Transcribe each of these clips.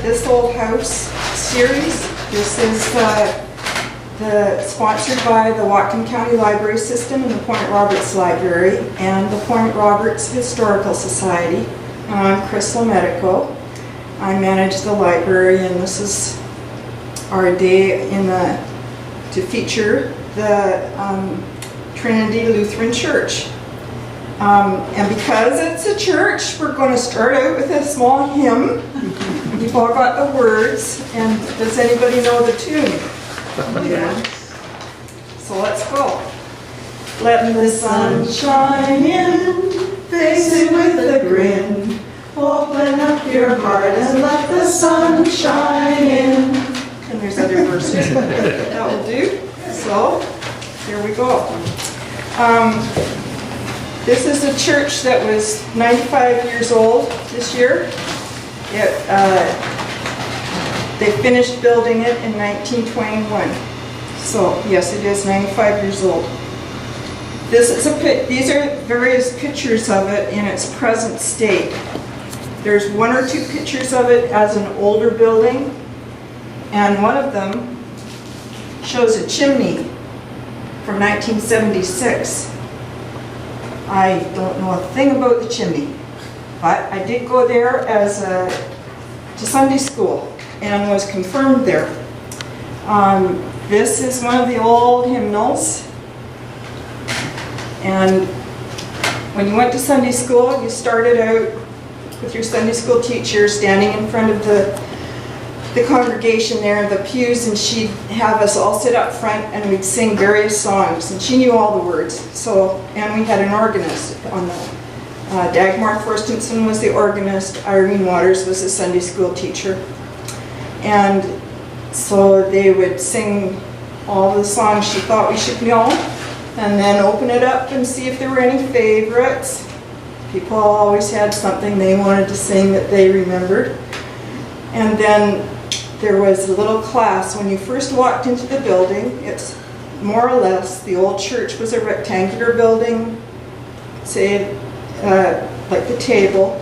This Old House series. This is sponsored by the Whatcom County Library System and the Point Roberts Library and the Point Roberts Historical Society. I'm Chris Lamedico. I manage the library, and this is our day to feature the Trinity Lutheran Church. And because it's a church, we're going to start out with a small hymn. You've all got the words, and does anybody know the tune? Yeah. So let's go. Let the sun shine in, face it with a grin. Open up your heart and let the sun shine in. And there's other verses. That will do. So, here we go. This is a church that was 95 years old this year. They finished building it in 1921. So, yes, it is 95 years old. These are various pictures of it in its present state. There's one or two pictures of it as an older building, and one of them shows a chimney from 1976. I don't know a thing about the chimney, but I did go there to Sunday school and was confirmed there. This is one of the old hymnals, and when you went to Sunday school, you started out with your Sunday school teacher standing in front of the congregation there in the pews, and she'd have us all sit up front and we'd sing various songs, and she knew all the words. So, and we had an organist on the Dagmar Forstenson was the organist, Irene Waters was the Sunday school teacher, and so they would sing all the songs she thought we should know, and then open it up and see if there were any favorites. People always had something they wanted to sing that they remembered. And then there was a little class. When you first walked into the building, it's more or less, the old church was a rectangular building, say like the table.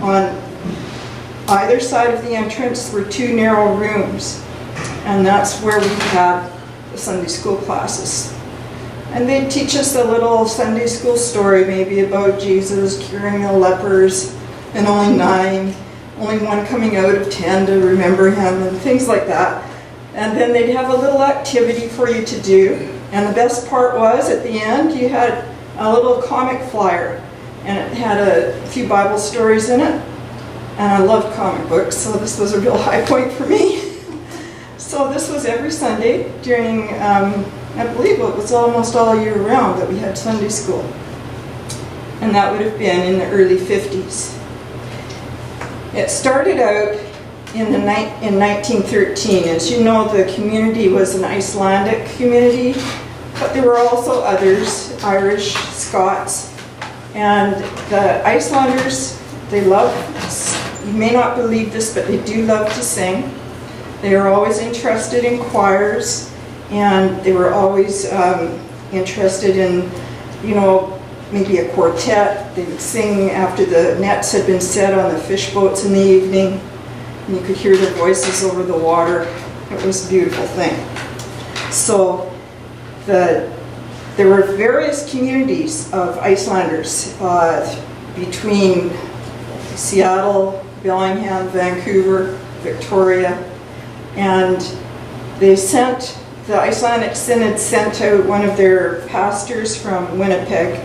On either side of the entrance were two narrow rooms, and that's where we had the Sunday school classes. And they'd teach us a little Sunday school story, maybe about Jesus curing the lepers, and only one coming out of 10 to remember him, and things like that. And then they'd have a little activity for you to do. And the best part was, at the end, you had a little comic flyer, and it had a few Bible stories in it. And I loved comic books, so this was a real high point for me. So this was every Sunday during, I believe it was almost all year round that we had Sunday school. And that would have been in the early 50s. It started out in 1913. As you know, the community was an Icelandic community, but there were also others, Irish, Scots, and the Icelanders, they love, you may not believe this, but they do love to sing. They are always interested in choirs, and they were always interested in, maybe a quartet. They would sing after the nets had been set on the fish boats in the evening, and you could hear their voices over the water. It was a beautiful thing. So there were various communities of Icelanders between Seattle, Bellingham, Vancouver, Victoria, and the Icelandic Synod sent out one of their pastors from Winnipeg,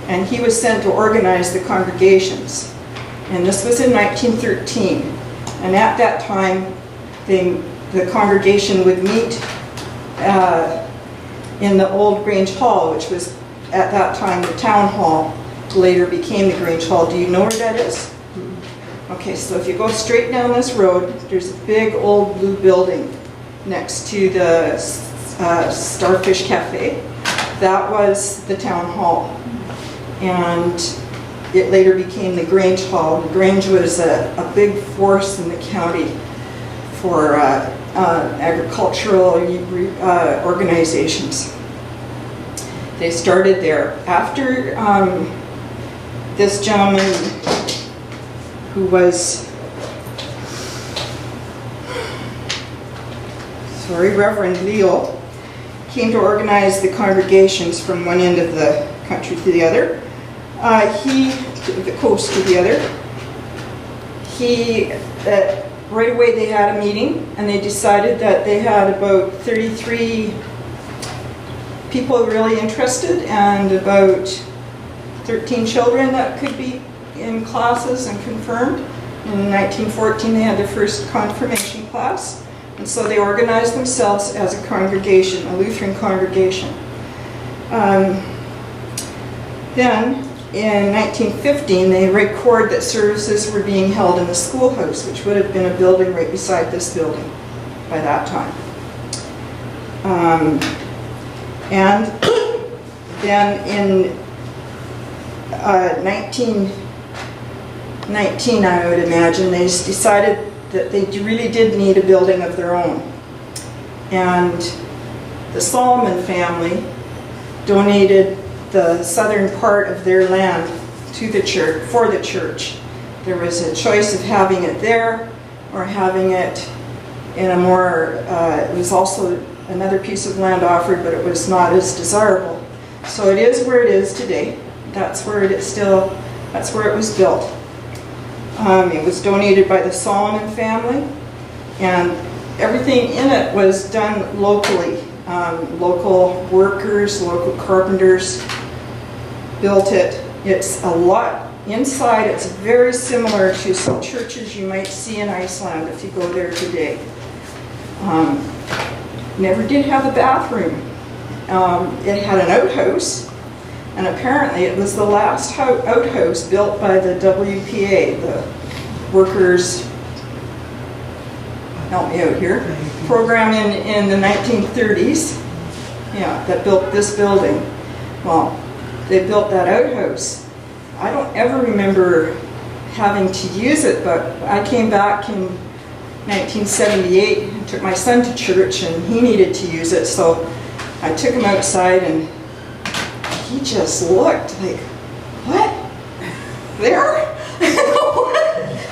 and he was sent to organize the congregations. And this was in 1913. And at that time, the congregation would meet in the old Grange Hall, which was at that time the town hall, later became the Grange Hall. Do you know where that is? Okay, so if you go straight down this road, there's a big old blue building next to the Starfish Cafe. That was the town hall. And it later became the Grange Hall. The Grange was a big force in the county for agricultural organizations. They started there. After this gentleman who was Reverend Leo, came to organize the congregations from one end of the country to the other. The coast to the other. Right away they had a meeting and they decided that they had about 33 people really interested and about 13 children that could be in classes and confirmed. In 1914 they had their first confirmation class, and so they organized themselves as a congregation, a Lutheran congregation. Then in 1915 they record that services were being held in the schoolhouse, which would have been a building right beside this building by that time. And then in 1919, I would imagine, they just decided that they really did need a building of their own. And the Solomon family donated the southern part of their land to the church, for the church. There was a choice of having it there or having it in a more, it was also another piece of land offered, but it was not as desirable. So it is where it is today. That's where it is still, that's where it was built. It was donated by the Solomon family, and everything in it was done locally. Local workers, local carpenters built it. It's a lot inside. It's very similar to some churches you might see in Iceland if you go there today. Never did have a bathroom. It had an outhouse, and apparently it was the last outhouse built by the WPA, the Workers, help me out here, program in the 1930s, yeah, that built this building. Well, they built that outhouse. I don't ever remember having to use it, but I came back in 1978 and took my son to church, and he needed to use it, so I took him outside, and he just looked like, what? There?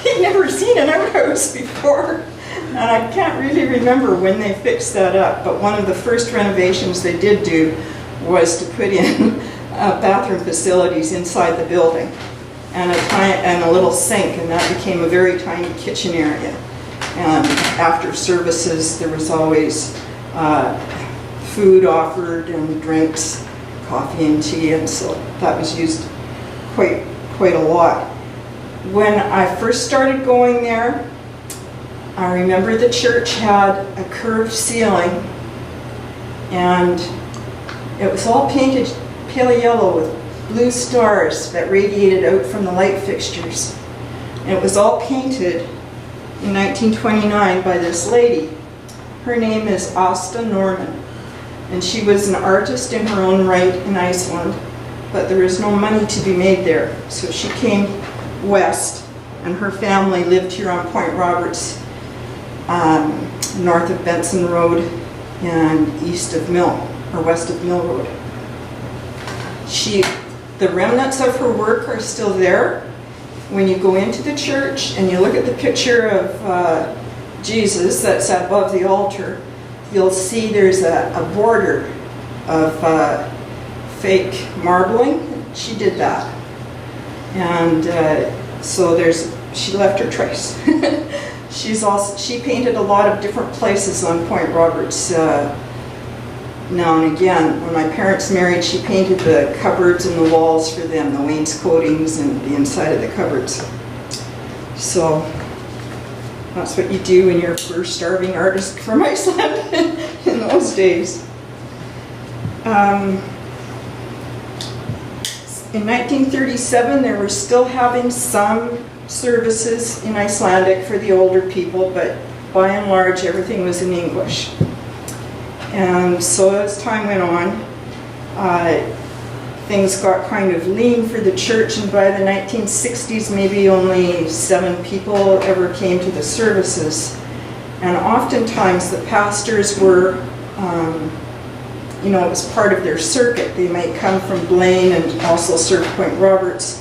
He'd never seen an outhouse before. And I can't really remember when they fixed that up, but one of the first renovations they did do was to put in bathroom facilities inside the building and a little sink, and that became a very tiny kitchen area. And after services there was always food offered and drinks, coffee and tea, and so that was used quite a lot. When I first started going there, I remember the church had a curved ceiling, and it was all painted pale yellow with blue stars that radiated out from the light fixtures. And it was all painted in 1929 by this lady. Her name is Asta Norman, and she was an artist in her own right in Iceland, but there was no money to be made there. So she came west, and her family lived here on Point Roberts, north of Benson Road and east of Mill, or west of Mill Road. The remnants of her work are still there. When you go into the church and you look at the picture of Jesus that's above the altar, you'll see there's a border of fake marbling. She did that. And so she left her trace. She painted a lot of different places on Point Roberts now and again. When my parents married, she painted the cupboards and the walls for them, the wainscotings and the inside of the cupboards. So that's what you do when you're a poor starving artist from Iceland in those days. In 1937, they were still having some services in Icelandic for the older people, but by and large everything was in English. And so as time went on, things got kind of lean for the church, and by the 1960s maybe only 7 people ever came to the services. And oftentimes the pastors were, it was part of their circuit. They might come from Blaine and also serve Point Roberts.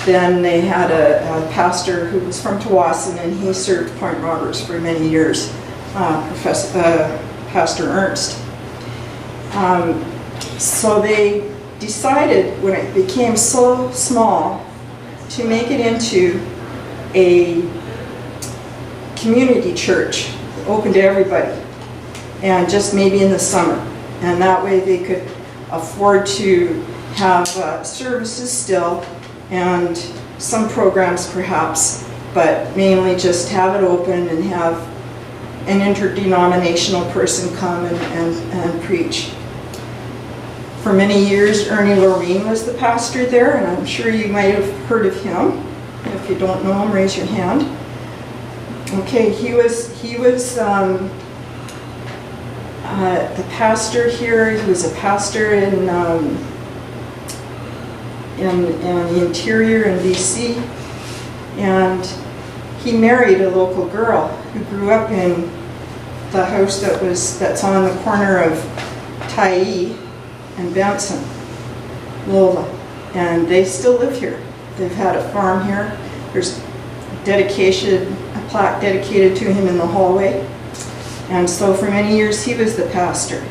Then they had a pastor who was from Tawasin, and he served Point Roberts for many years, Pastor Ernst. So they decided, when it became so small, to make it into a community church, open to everybody, and just maybe in the summer. And that way they could afford to have services still, and some programs perhaps, but mainly just have it open and have an interdenominational person come and preach. For many years, Ernie Loreen was the pastor there, and I'm sure you might have heard of him. If you don't know him, raise your hand. Okay, he was the pastor here. He was a pastor in the interior in BC, and he married a local girl who grew up in the house that's on the corner of Tyee and Benson, Lola, and they still live here. They've had a farm here. There's a plaque dedicated to him in the hallway, and so for many years he was the pastor.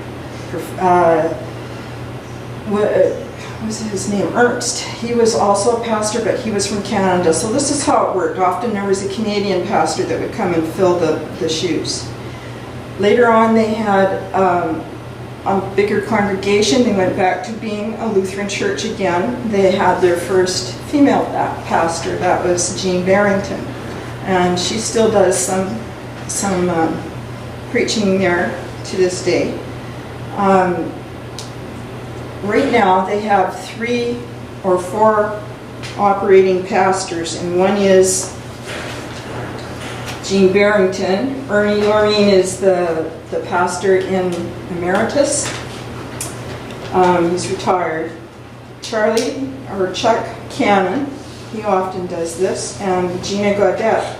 What was his name? Ernst. He was also a pastor, but he was from Canada. So this is how it worked. Often there was a Canadian pastor that would come and fill the shoes. Later on they had a bigger congregation. They went back to being a Lutheran church again. They had their first female pastor. That was Jean Barrington. And she still does some preaching there to this day. Right now they have 3 or 4 operating pastors, and one is Jean Barrington. Ernie Loreen is the pastor in emeritus. He's retired. Chuck Cannon, he often does this, and Gina Gaudette.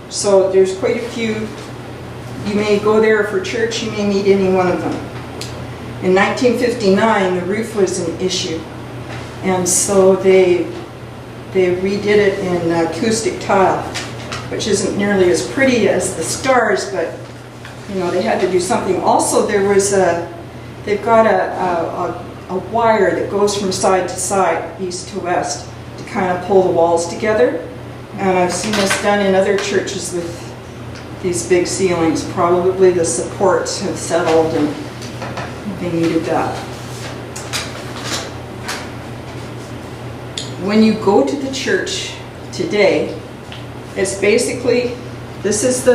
So there's quite a few. You may go there for church, you may meet any one of them. In 1959, the roof was an issue, and so they redid it in acoustic tile, which isn't nearly as pretty as the stars, but you know, they had to do something. Also, they've got a wire that goes from side to side, east to west, to kind of pull the walls together. And I've seen this done in other churches with these big ceilings. Probably the supports have settled and they needed that. When you go to the church today, it's basically, this is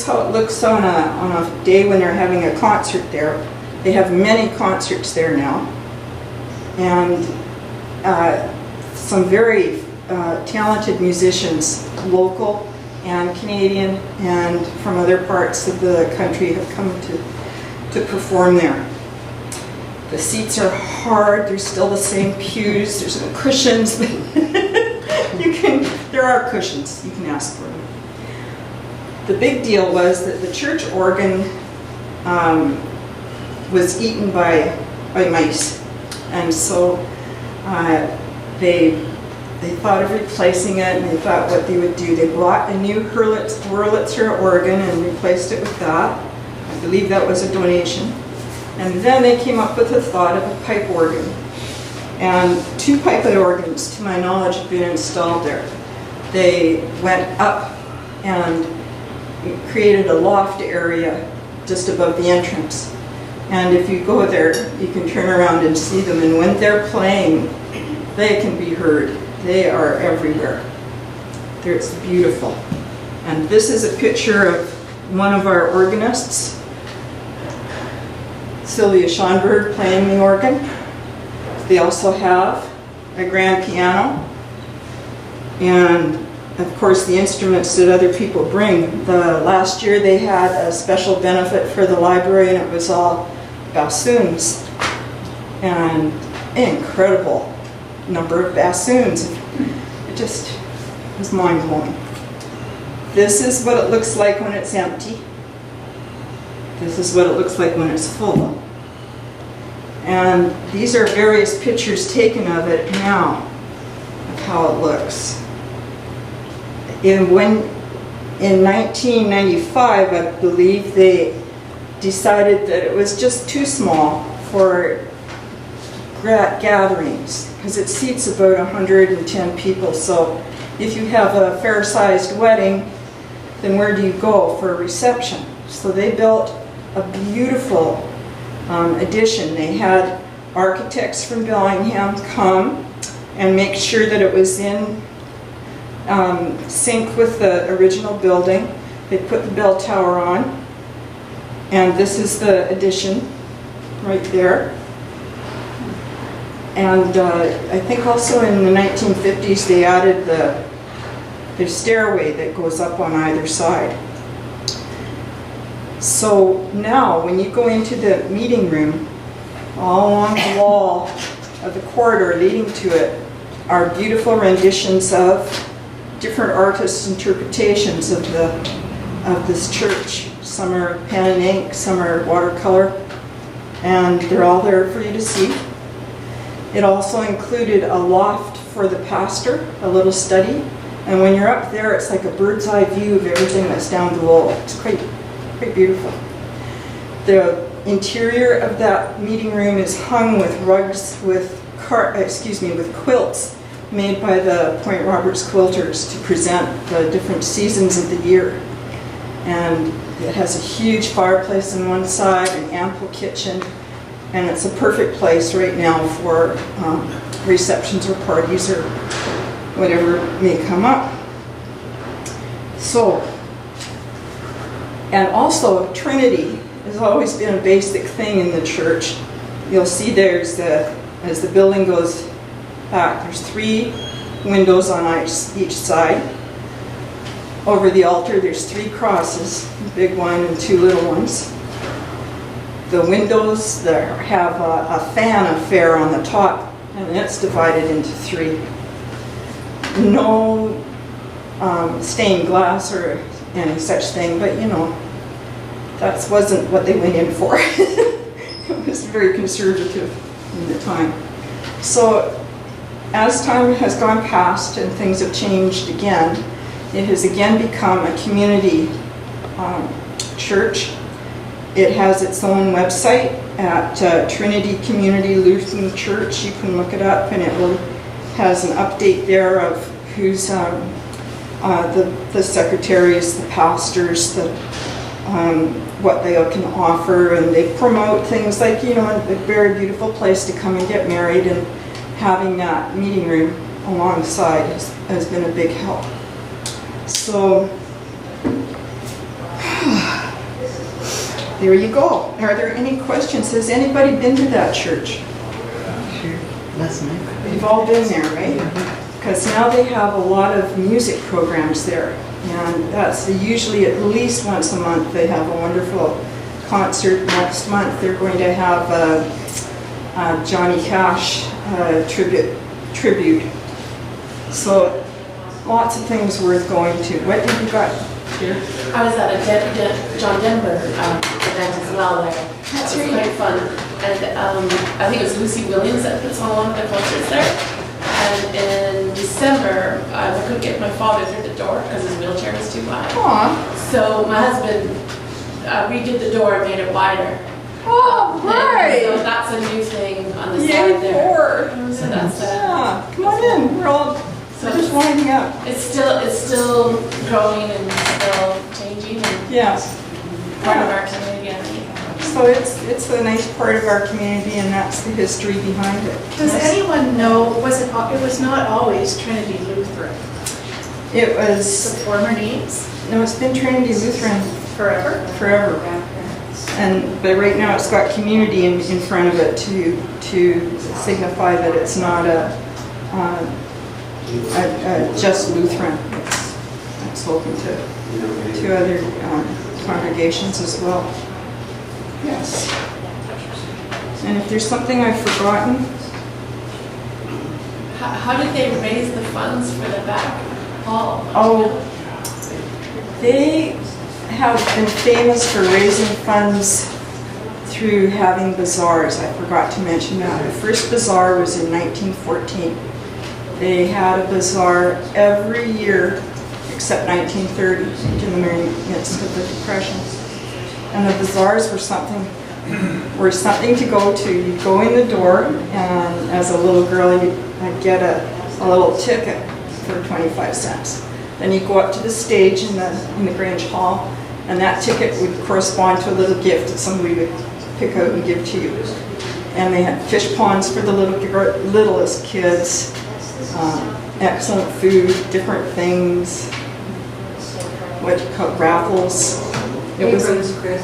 how it looks on a day when they're having a concert there. They have many concerts there now, and some very talented musicians, local and Canadian and from other parts of the country, have come to perform there. The seats are hard. They're still the same pews. There's no cushions. There are cushions. You can ask for them. The big deal was that the church organ was eaten by mice, and so they thought of replacing it, and they thought what they would do. They bought a new Wurlitzer organ and replaced it with that. I believe that was a donation. And then they came up with the thought of a pipe organ. And 2 pipe organs, to my knowledge, have been installed there. They went up and created a loft area just above the entrance. And if you go there, you can turn around and see them. And when they're playing, they can be heard. They are everywhere. It's beautiful. And this is a picture of one of our organists, Sylvia Schonberg, playing the organ. They also have a grand piano, and of course the instruments that other people bring. Last year they had a special benefit for the library, and it was all bassoons, and an incredible number of bassoons. It just was mind-blowing. This is what it looks like when it's empty. This is what it looks like when it's full. And these are various pictures taken of it now, of how it looks. In in 1995, I believe, they decided that it was just too small for gatherings, because it seats about 110 people. So if you have a fair-sized wedding, then where do you go for a reception? So they built a beautiful addition. They had architects from Bellingham come and make sure that it was in sync with the original building. They put the bell tower on, and this is the addition right there. And I think also in the 1950s they added the stairway that goes up on either side. So now when you go into the meeting room, all along the wall of the corridor leading to it are beautiful renditions of different artists' interpretations of this church. Some are pen and ink, some are watercolor, and they're all there for you to see. It also included a loft for the pastor, a little study, and when you're up there, it's like a bird's eye view of everything that's down below. It's quite beautiful. The interior of that meeting room is hung with rugs with quilts made by the Point Roberts quilters to present the different seasons of the year. And it has a huge fireplace on one side, an ample kitchen, and it's a perfect place right now for receptions or parties or whatever may come up. So, and also Trinity has always been a basic thing in the church. You'll see as the building goes back, there's 3 windows on each side. Over the altar there's 3 crosses, a big one and 2 little ones. The windows there have a fan affair on the top, and it's divided into 3. No stained glass or any such thing, but you know, that wasn't what they went in for. It was very conservative in the time. So as time has gone past and things have changed again, it has again become a community church. It has its own website at Trinity Community Lutheran Church. You can look it up, and it has an update there of who's the secretaries, the pastors, what they can offer, and they promote things like, you know, a very beautiful place to come and get married, and having that meeting room alongside has been a big help. So there you go. Are there any questions? Has anybody been to that church? Sure. Last night. You've all been there, right? Because now they have a lot of music programs there, and that's usually at least once a month. They have a wonderful concert. Next month they're going to have a Johnny Cash tribute. So lots of things worth going to. What did you got here? I was at a John Denver event as well there. That's It was right. quite fun. And I think it was Lucy Williams that puts on one of the concerts there. And in December, I couldn't get my father through the door because his wheelchair was too wide. Aw. So my husband redid the door and made it wider. Oh, So right. that's a new thing on the Yay, side there. 4. So that's Yeah, come on in. We're all just winding up. it's still growing and still changing and Yes. part of our community, I think. So it's a nice part of our community, and that's the history behind it. Does Yes. anyone know, it was not always Trinity Lutheran, It the was, former names, no, it's been Trinity Lutheran forever? forever. But right now it's got community in front of it to signify that it's not a just Lutheran. It's open to other congregations as well. Yes. And if there's something I've forgotten, How did they raise the funds for the back hall? oh, they have been famous for raising funds through having bazaars. I forgot to mention that. The first bazaar was in 1914. They had a bazaar every year except 1930, in the very midst of the Depression. And the bazaars were something to go to. You'd go in the door, and as a little girl, I'd get a little ticket for 25 cents. Then you'd go up to the stage in the Grange Hall, and that ticket would correspond to a little gift that somebody would pick out and give to you. And they had fish ponds for the littlest kids, excellent food, different things, what you call raffles. Aprons, Chris.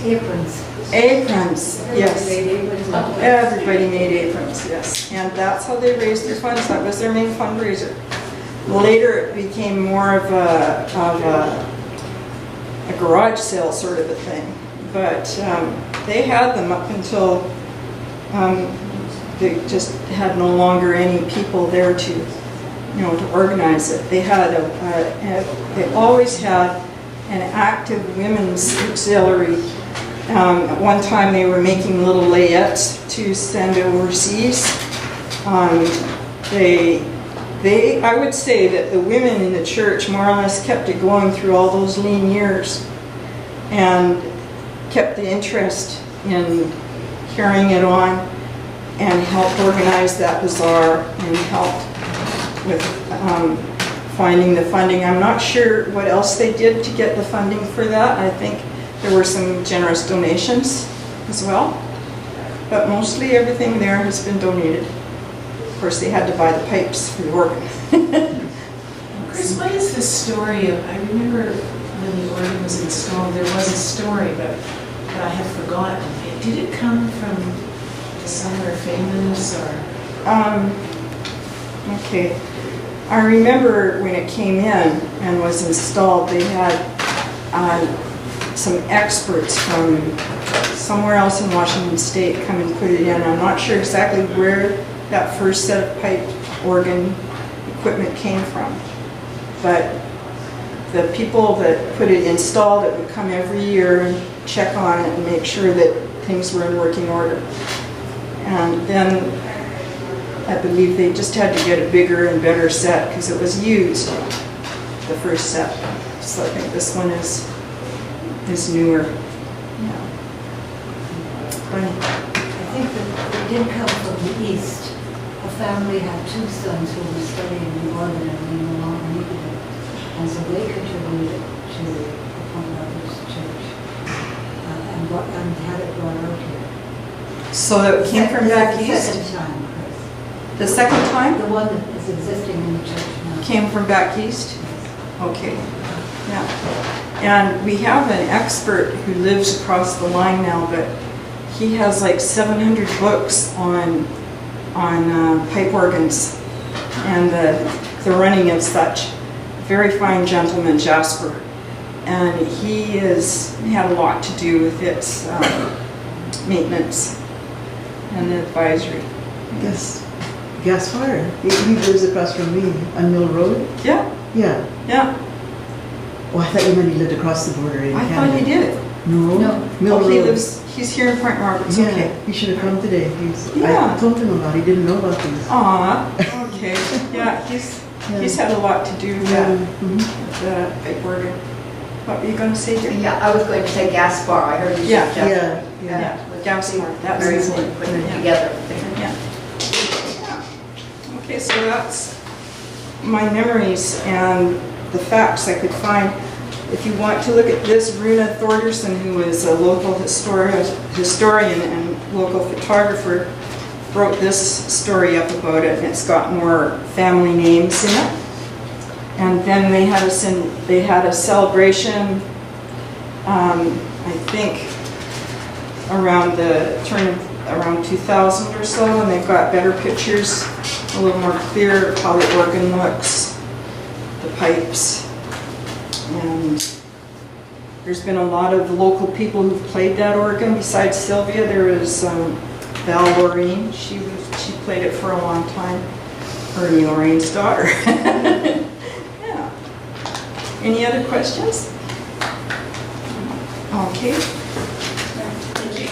Aprons. Aprons, yes. Aprons. Everybody made aprons, yes. And that's how they raised their funds. That was their main fundraiser. Later, it became more of a garage sale sort of a thing. But they had them up until they just had no longer any people there to organize it. They had they always had an active women's auxiliary. At one time, they were making little layettes to send overseas. I would say that the women in the church more or less kept it going through all those lean years and kept the interest in carrying it on and helped organize that bazaar and helped with finding the funding. I'm not sure what else they did to get the funding for that. I think there were some generous donations as well, but mostly everything there has been donated. Of course, they had to buy the pipes for the organ. Chris, what is the story of, I remember when the organ was installed, there was a story, but I have forgotten. Did it come from somewhere famous or? Okay. I remember when it came in and was installed, they had some experts from somewhere else in Washington State come and put it in. I'm not sure exactly where that first set of pipe organ equipment came from, but the people that put it installed it would come every year and check on it and make sure that things were in working order. And then I believe they just had to get a bigger and better set because it was used, the first set. So I think this one is newer. Yeah. Funny. I think that they did come from the East. A family had two sons who were studying the organ and they no longer needed it. And so they contributed to the Baptist Church and had it brought out here. So it came from back The east? second time, Chris. The second time? The one that is existing in the church now. Came from back east? Okay. Yeah. And we have an expert who lives across the line now, but he has like 700 books on pipe organs and the running and such. Very fine gentleman, Jasper. And he had a lot to do with its maintenance and advisory. Yes. Gas fire. He lives across from me on Mill Road. Yeah, Yeah. yeah. Oh, I thought you meant he lived across the border in I Canada. thought he did. No. No. Mill Oh, Road. he's here in Point Roberts, Yeah, okay. he should have come today. Yeah. I told him about it. He didn't know about these. Aw, okay. Yeah, he's had a lot to do with that, Mhm. with the pipe organ. What were you going to say, dear? Yeah, I was going to say gas bar, I heard you Yeah. say gas. Yeah, yeah. Yeah, gas bar, that's Very his important, name. putting it Yeah. together. Yeah. Yeah. Okay, so that's my memories and the facts I could find. If you want to look at this, Runa Thorderson, who is a local historian and local photographer, wrote this story up about it, and it's got more family names in it. And then they had a celebration, I think, around the turn of around 2000 or so, and they've got better pictures, a little more clear of how the organ looks, the pipes. And there's been a lot of local people who've played that organ. Besides Sylvia, there was Val Lorraine. She played it for a long time. Ernie Lorraine's daughter. Yeah. Any other questions? Okay. Thank you.